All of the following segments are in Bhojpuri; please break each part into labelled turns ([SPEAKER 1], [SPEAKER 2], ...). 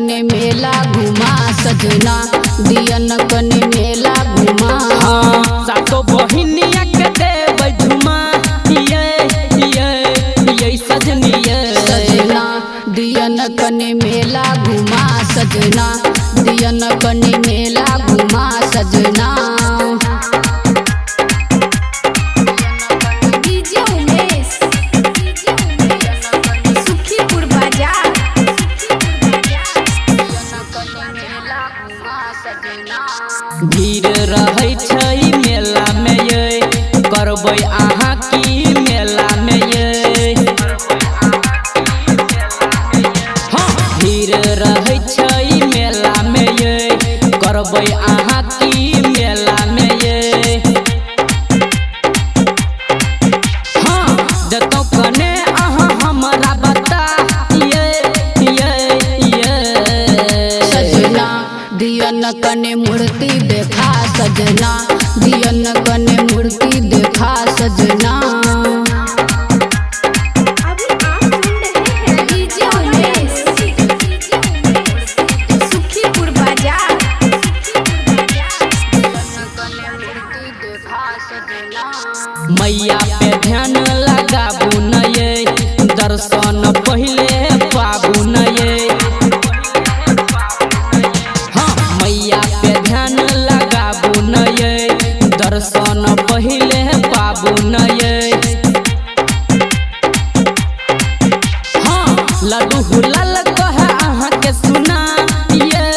[SPEAKER 1] कने मेला घुमा सजना, दियन कने मेला घुमा।
[SPEAKER 2] हाँ सातो बहिनिया के देबै झुमा, ये सजनी ये
[SPEAKER 1] सजना, दियन कने मेला घुमा सजना, दियन कने मेला घुमा सजना।
[SPEAKER 2] भीड़ रहै छै मेला में ये, करबै अहाँ की मेला में ये। हाँ भीड़ रहै छै मेला में ये, करबै अहाँ की मेला में ये। हाँ देतौ कने अहाँ हमरा बता ये
[SPEAKER 1] सजना, दियन कने मूर्ति देखा सजना, दियन कने मूर्ति देखा सजना।
[SPEAKER 2] मैया पे ध्यान लगाबू न ये, दर्शन पहले पाबू न ये। हाँ मैया पे ध्यान लगाबू न ये, दर्शन पहले पाबू न ये। हाँ लड्डू हुलाल कहे अहाँ के सुना ये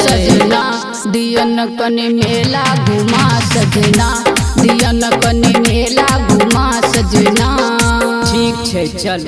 [SPEAKER 1] सजना, दियन कने मेला घुमा सजना, दियन कने मेला घुमा सजना।
[SPEAKER 2] ठीक छै चल।